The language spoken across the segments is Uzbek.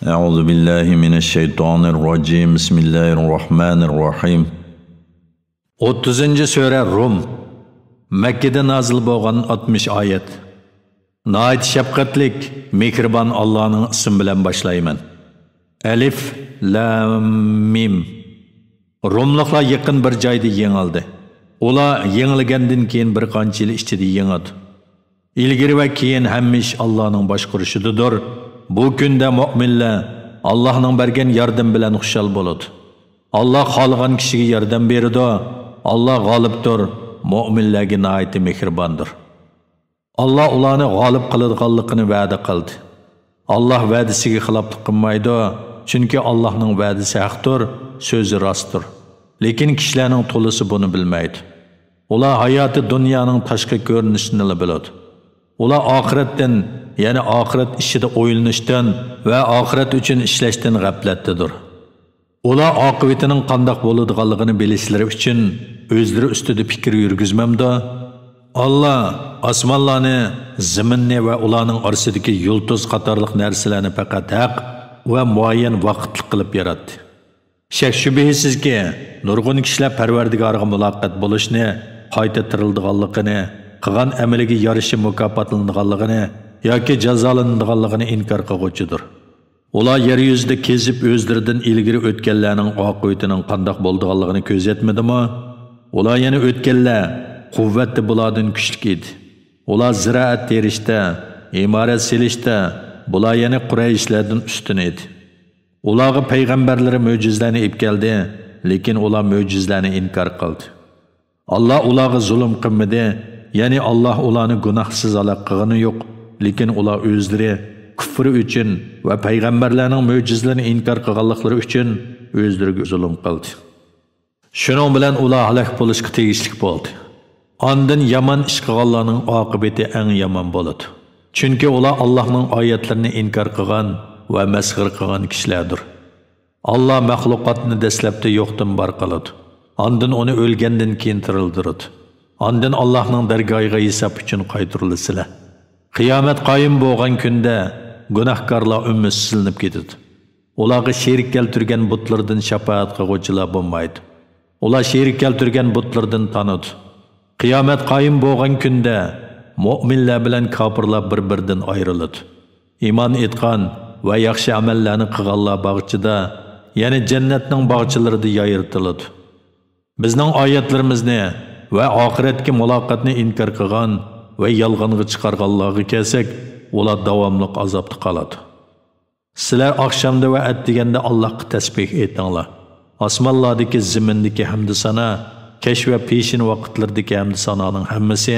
Euzu billahi mineşşeytanirracim. Bismillahirrahmanirrahim. 30. sure Rum. Mekke'de nazil bo'lgan 60 oyat. Nayet şefqatlik, mehribon Allohning ismi bilan boshlayman. Alif lam mim. Rumliklar yaqin bir joyda yengildi. Ular yengilgandan keyin bir qancha yil ichida yengadi. İlgiri ve keyin hamma ish Allohning boshqarishidadir. Bu kunda mu'minlar Allohning bergan yordam bilan xushal bo'ladi. Alloh xohlagan kishiga yordam beradi. Alloh g'olibdir, mu'minlarga nihoyat mehribondir. Alloh ularni g'olib qiladiganligini va'da qildi. Alloh va'dasiga xiloflik qilmaydi, chunki Allohning va'dasi haqdir, so'zi rostdir. Lekin kishilarning to'lisi buni bilmaydi. Ular hayoti dunyoning tashqi ko'rinishini biladi. Ular oxiratdan, ya'ni oxirat ishida o'ylanishdan va oxirat uchun ishlashdan g'aflatdadir. Ular oqibatining qandoq bo'ladiganligini bilishlari uchun o'zlari ustida fikr yurgizmamda. Alloh osmonlarni, zaminni va ularning orasidagi yulduz qatorliq narsalarni faqat haq va muayyan vaqtli qilib yaratdi. Shak shubhisizki, nurg'un kishilar Parvardigorga muloqot bo'lishni, qayta tirildiganligini, qilgan amaliga yarasha mukofotlanadiganligini yoki jazolanadiganligini inkor qiluvchidir. Ular yer yuzida kezib o'zlaridan ilgari o'tganlarning oqibatining qandoq bo'lganligini ko'zatmadimi? Ular yana o'tganlar quvvatli bulardan kuchli edi. Ular ziroat terishda, imorat silishda bular yana Qurayshlardan ustun edi. Ularga payg'ambarlari mo'jizalarni olib keldi, lekin ular mo'jizalarni inkor qildi. Alloh ularga zulm qilmadi, ya'ni Alloh ularni gunohsiz qilgani yo'q, lekin ular o'zlari kufri uchun va payg'ambarlarning mo'jizalarini inkor qilganliklari uchun o'zlariga zulm qildi. Shuning bilan ular halok bo'lishga tegishli bo'ldi. Ondan yomon ish qilganlarning oqibati eng yomon bo'ladi. Chunki ular Allohning oyatlarini inkor qilgan va masxir qilgan kishilardir. Alloh maxluqotni dastlabda yo'qdan bor qiladi. Ondan uni o'lgandan keyin tirildiradi. Ondan Allohning dargohiga hisob uchun qaytarilasizlar. Qiyomat qoyim bo'lgan kunda gunohkorlar ummi silinib ketadi. Ularga sherik keltirgan butlardan shafaat qiluvchilar bo'lmaydi. Ular sherik keltirgan butlardan tanidi. Qiyomat qoyim bo'lgan kunda mu'minlar bilan kofirlar bir-biridan ayriladi. Iymon etgan va yaxshi amallarni qilganlar bog'chida, ya'ni jannatning bog'chilarida yoyirtiladi. Bizning oyatlarimizni va oxiratga muloqotni inkor qilgan va yolg'onga chiqarganlarga kelsak, ular davomli azobda qoladi. Sizlar oqshomda va atdiganda Allohga tasbih aytinglar. Osmonlardagi, zimindagi hamd sana, kesh va peshin vaqtlardagi hamd sanoning hammasi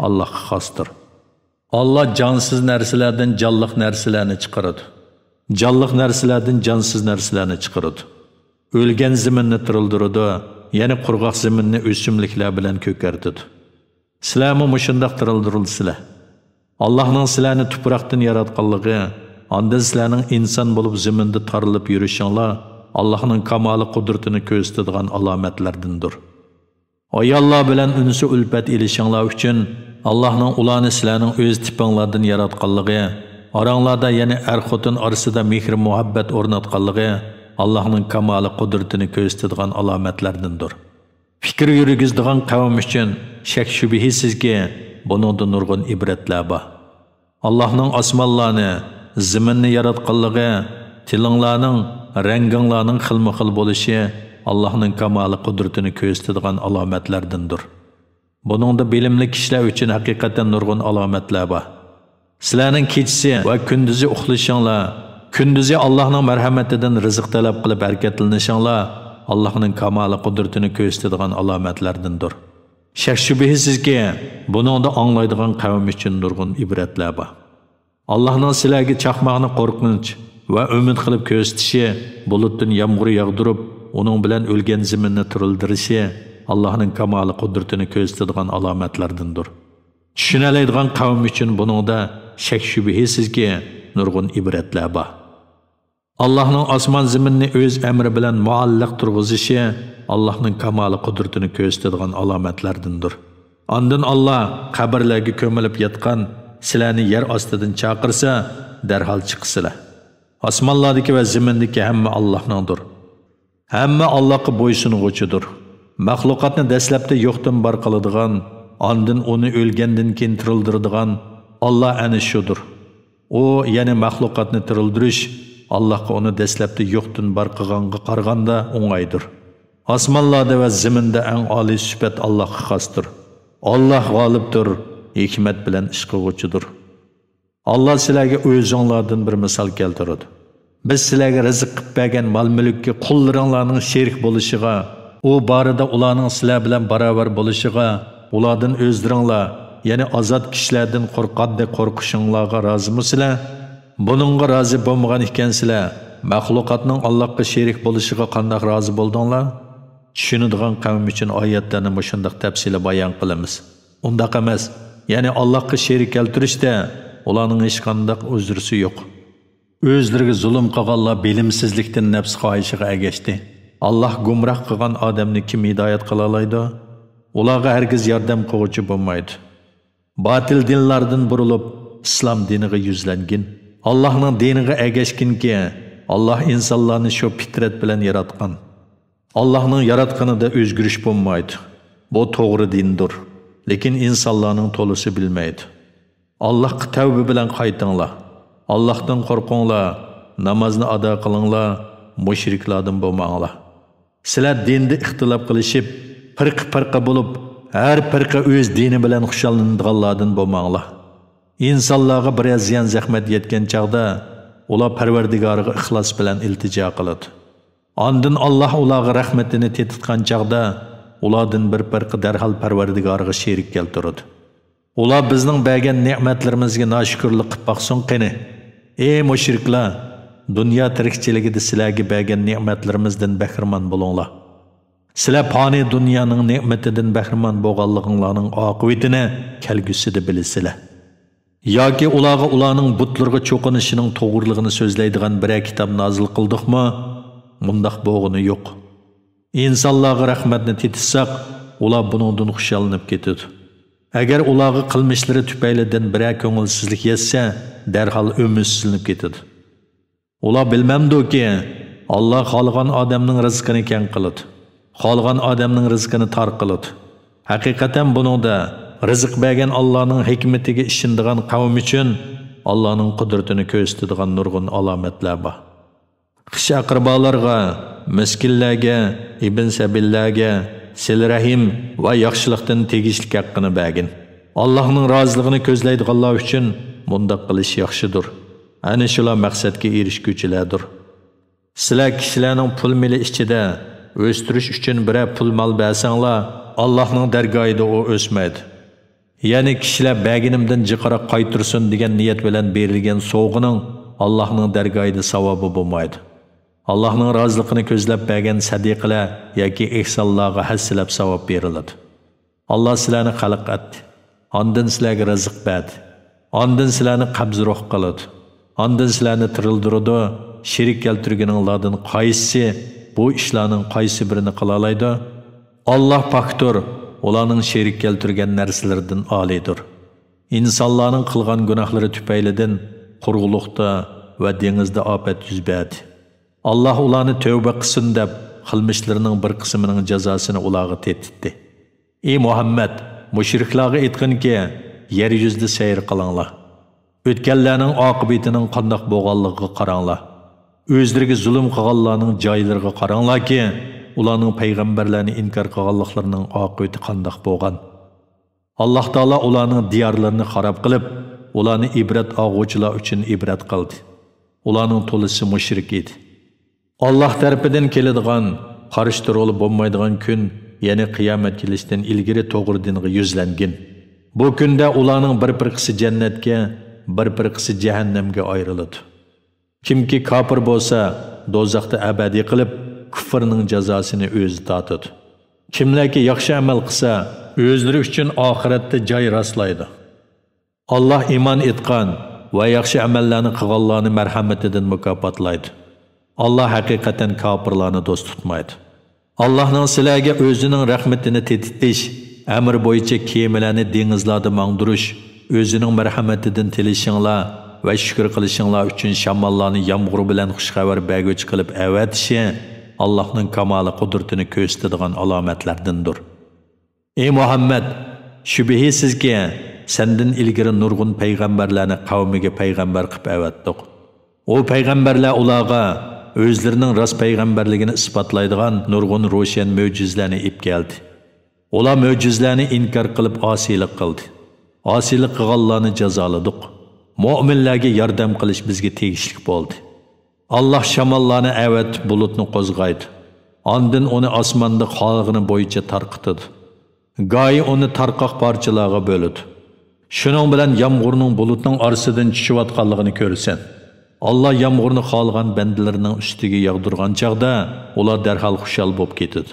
Allohga xosdir. Alloh jonsiz narsalardan jonliq narsalarni chiqaradi. Jonliq narsalardan jonsiz narsalarni chiqaradi. O'lgan ziminni tirildiradi, ya'ni qurg'oq ziminni o'simliklar bilan ko'kartirdi. Sizlarmi mushundoq tirildirilsizlar. Allohning sizlarni tuproqdan yaratganligi, ondan sizlarning inson bo'lib ziminda tarilib yurishinglar Allohning kamoli qudratini ko'rsatadigan alomatlardandir. Ayollar bilan unsi ulfat ilishinglar uchun Allohning ularni sizlarning o'z tipinglardan yaratganligi, oranglarda ya'ni er-xotin orasida mehr muhabbat o'rnatganligi Allohning kamoli qudratini ko'rsatadigan alomatlardandir. Fikr yurgizadigan qavm uchun shak shubhisizki, buningda nurg'un ibratlar bor. Allohning osmonlarni, zaminni yaratganligi, tilinglarning, ranginglarning xilma-xil bo'lishi Allohning kamoli qudratini ko'rsatadigan alomatlardandir. Buningda bilimli kishilar uchun haqiqatan nurg'un alomatlar bor. Sizlarning kechasi va kunduzi uxlashinglar, kunduzi Allohning marhamatidan rizq talab qilib harakatlanishinglar Allohning kamoli qudratini ko'rsatadigan alomatlardandir. Shak shubhisizki, buningda anglaydigan qavm uchun nurg'un ibratlar bor. Allohning sizlarga chaqmoqni qo'rqinch va umid qilib ko'rsatishi, bulutdan yomg'ir yog'dirib, uning bilan o'lgan zaminni tiriltirishi Allohning kamoli qudratini ko'rsatadigan alomatlardandir. Tushunadigan qavm uchun buningda shak shubhisizki, nurg'un ibratlar bor. Allohning osmon zaminni o'z amri bilan muallaq turg'izishi Allohning kamoli qudratini ko'rsatadigan alomatlardandir. Ondan Alloh qabrlarga ko'milib yotgan sizlarni yer ostidan chaqirsa, darhol chiqsizlar. Osmonlardagi va zimindagi hamma Allohningdir. Hamma Allohga bo'ysunuvchidir. Mahluqotni dastlabda yo'qdan bor qiladigan, ondan uni o'lgandan keyin tirildiradigan Alloh ana shudir. U, ya'ni mahluqotni tirildirish Allohga uni dastlabda yo'qdan bor qilganga qaraganda o'ng'aydir. Osmonlarda va ziminda eng oliy sifat Allohga xosdir. Allah g'olibdir, hikmat bilan ish qiluvchidir. Allah sizlarga o'zinglardan bir misol keltiradi. Biz sizlarga rizq qilib bergan mol-mulkka qullaringlarning sherik bo'lishiga, u borida ularning sizlar bilan barobar bo'lishiga, ulardan o'zlaringlar, ya'ni ozod kishilardan qo'rqadek qo'rqishinglarga rozimisizlar? Buningga rozi bo'lmagan ekansizlar, mahluqotning Allohga sherik bo'lishiga qanday rozi bo'ldinglar? Tushunadigan qavm uchun oyatlarni shunday tafsili bayon qilamiz. Undaq emas, ya'ni Allohga sherik keltirishda ularning hech qanday uzrisi yo'q. O'zlariga zulm qilganlar bilimsizlikdan nafs xohishiga ergashdi. Alloh gumroh qilgan odamni kim hidoyat qila oladi? Ularga hargiz yordam qiluvchi bo'lmaydi. Batil dinlardan burilib islom diniga yuzlangin. Allohning diniga ergashginki, Alloh insonlarni shu fitrat bilan yaratgan. Allohning yaratganida o'zgarish bo'lmaydi. Bu to'g'ri dindir. Lekin insonlarning to'lisi bilmaydi. Allohga tavba bilan qaytinglar. Allohdan qo'rqinglar, namozni ado qilinglar, mushriklardan bo'lmanglar. Sizlar dinda ixtilof qilishib, firqa bo'lib, har firqa o'z dini bilan xushallanadiganlardan bo'lmanglar. İnsanlarga biraz ziyan zahmet yetken çağda, ular Parvardigoriga ixlos bilan iltijo qiladi. Ondan Alloh ularga rahmetini tetitgan çağda, ulardan bir firqa darhol Parvardigoriga sherik keltiradi. Ular bizning bergan ne'matlarimizga noshukirlik qilib baqsin qani. Ey mushriklar, dunyo tirikchiligida sizlarga bergan ne'matlarimizdan bahramand bo'linglar. Sizlar fani dunyoning ne'matidan bahramand bo'lganliginglarning oqibatini kelgusida bilasizlar. Yoki ularning butlarga cho'qinishining to'g'riligini so'zlaydigan bir kitob nozil qildikmi? Mundaq bo'lg'ini yo'q. İnsanlarga rahmatni tetitsak, ular buningdan xushallanib ketadi. Agar ularga qilmishlari tufaylidan bir ko'ngilsizlik yetsa, darhol umidsizinib ketadi. Ular bilmamdiki, Alloh xohlagan odamning rizqini keng qiladi. Xohlagan odamning rizqini tor qiladi. Haqiqatan buningda rizq bergan Allohning hikmatiga ishindigan qavm uchun Allohning qudratini ko'rsatadigan nurg'un alomatlar bor. Qish aqrabolarga, miskinlarga, ibn sabillarga, sil-rahim va yaxshilikdan tegishli haqqini bergin. Allohning roziligini ko'zlaydiganlar uchun bundaq qilish yaxshidir. Ana shular maqsadga erishguchilardir. Sizlar kishilarning pul mili ichida o'stirish uchun biror pul mol bersanglar, Allohning dargohida u o'smaydi. Ya'ni kishilar berganimdan jiqaroq qaytirsin degan niyat bilan berilgan sovg'ining Allohning dargohida savobi bo'lmaydi. Allohning roziligini ko'zlab bergan sadiqalar yoki ihsonlarga hassilab savob beriladi. Alloh sizlarni xalq etdi. Ondan sizlarga rizq berdi. Ondan sizlarni qabz ruh qiladi. Ondan sizlarni tirildirdi. Sherik keltirganinglardan qaysi bu ishlarning qaysi birini qila oladi? Alloh pokdir. Ularning sherik keltirgan narsalardan olidir. İnsanlarning qilgan gunohlari tufaylidan qurg'uliqda va dengizda ofat yuz berdi. Alloh ularni tavba qilsin deb qilmishlarining bir qismining jazosini ularga tetitdi. Ey Muhammad, mushriklarga aytqinki, yer yuzida sayr qilinglar. O'tganlarning oqibatining qandoq bo'lganligiga qaranglar. O'zlariga zulm qilganlarning joylariga qaranglarki, ularning payg'ambarlarni inkor qilganliklarining oqibati qandoq bo'lgan. Alloh taolo ularning diyorlarini xarob qilib, ularni ibrat olg'uvchilar uchun ibrat qildi. Ularning to'lisi mushrik edi. Alloh tarafidan keladigan qarishtirib bo'lmaydigan kun, ya'ni qiyomat kelishdan ilgari to'g'ri dinga yuzlangin. Bu kunda ularning bir qismi jannatga, bir qismi jahannamga ayriladi. Kimki kofir bo'lsa, do'zaxda abadiy qilib, kufrning jazosini o'zi tortadi. Kimlarki yaxshi amal qilsa, o'zlari uchun oxiratda joy rastlaydi. Alloh iymon etgan va yaxshi amallarni qilganlarni marhamatidan mukofotlaydi. Alloh haqiqatan kofirlarni do'st tutmaydi. Allohning sizlarga o'zining rahmatini tetitish, amr bo'yicha kemalarni dengizlarda mangdirish, o'zining marhamatidan tilishinglar va shukr qilishinglar uchun shamollarni yomg'ir bilan xushxabar berguvchi qilib avatishi Allohning kamoli qudratini ko'rsatadigan alomatlardandir. Ey Muhammad, shubhisizki sendan ilgari nurg'un payg'ambarlarni qavmiga payg'ambar qilib avatdik. O payg'ambarlar ularga o'zlarining rost payg'ambarligini isbotlaydigan nurg'un ro'shan mo'jizlarni olib keldi. Ular mo'jizlarni inkor qilib osiylik qildi. Osiylik qilganlarni jazoladik. Mu'minlarga yordam qilish bizga tegishli bo'ldi. Allah shamollarni avatib bulutni qo'zg'aydi. Ondan uni osmonda xalqini bo'yicha tarqitadi. Go'yi uni tarqoq parchalarga bo'ladi. Shuning bilan yomg'irning bulutning orasidan tushayotganligini ko'rsan. Allah yomg'irni xalqan bandalarining ustiga yog'dirgan chaqda ular darhol xushal bo'lib ketadi.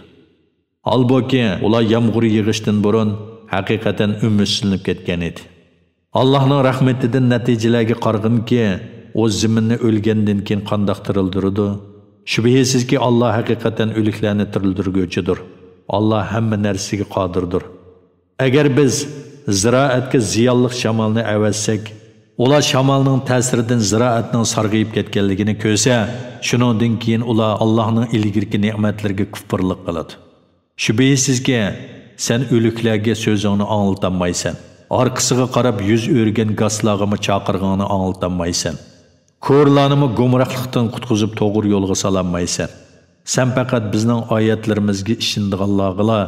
Halbuki ular yomg'ir yig'ishdan burun haqiqatan umidsizinib ketgan edi. Allohning rahmatidan natijalarga qarag'inki, o zaminni o'lgandan keyin qandoq tirildirdi. Shubhisizki Allah haqiqatan o'liklarni tirildirguvchidir. Allah hamma narsaga qodirdir. Agar biz ziroatga ziyonli shamolni avazsak, ular shamolning ta'siridan ziroatning sarg'ayib ketganligini ko'rsa, shuningdan keyin ular Allohning ilgirki ne'matlariga kufrlik qiladi. Shubhisizki sen o'liklarga so'zingni anglatolmaysan. Arkasıga qarab yüz örgen gaslarımı çaqırğanı anıltanmaysan. Ko'rlarni gumrohlikdan qutqizib to'g'ri yo'lga salanmaysan. Sen faqat bizning oyatlarimizga ishindiganlarga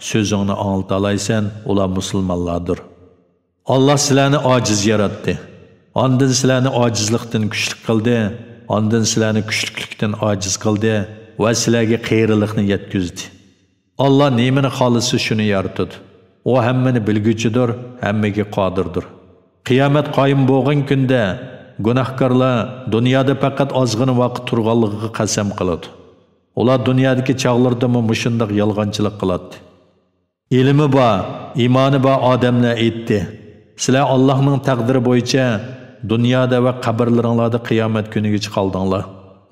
so'zingni anglatalaysan, ular musulmonlardir. Allah sizlarni ojiz yaratdi. Ondan sizlarni ojizlikdan kuchli qildi, ondan sizlarni kuchliklikdan ojiz qildi va sizlarga qiyrilikni yetkazdi. Allah nemini xolisi shuni yaratdi. O hammani bilgüchidir, hammaga qodirdir. Qiyomat qoyim bo'lgan kunda gunohkorlar dunyoda faqat ozg'ina vaqt turganligiga qasam qiladi. Ular dunyodagi chog'lardami mushundoq yolg'onchilik qiladi. Ilmi bor, iymoni bor odamlar aytdi. Sizlar Allohning taqdiri bo'yicha dunyoda va qabrlaringlarda qiyomat kuniga chiqaldinglar.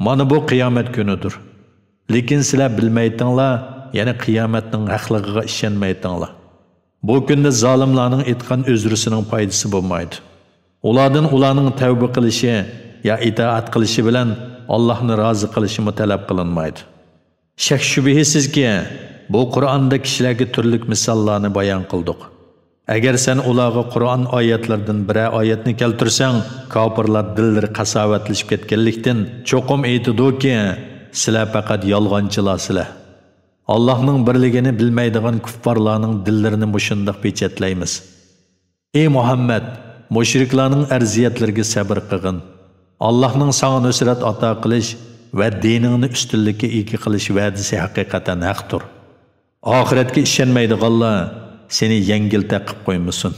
Mana bu qiyomat kunidir. Lekin sizlar bilmaydinglar, yana qiyomatning haqligiga ishonmaydinglar. Bu kunda zalimlarning etgan özrüsinin faydası bo'lmaydi. Ularning tavba qilishi ya itoat qilishi bilan Allohni rozi qilishi talab qilinmaydi. Shak shubhisizki bu Qur'onda kishilarga turli misollarni bayon qildik. Agar sen ularga Qur'on oyatlaridan bir oyatni keltirsang, kofirlar dillari qasovatlashib ketganlikdan cho'qim aytidiki, sizlar faqat yolg'onchilarsizlar. Allah'ның birligini bilmeydiğin kuffarlarning dillarini mushundoq pechatlaymiz. Ey Muhammed, mushriklarning arziyatlarga sabr qilgin. Allah'ның sana nusrat ato qilish va diningni ustunlikka ega qilish va'dasi haqiqatan haqdir. Oxiratga ishonmaydiganlar seni yengil taqib qo'ymasin.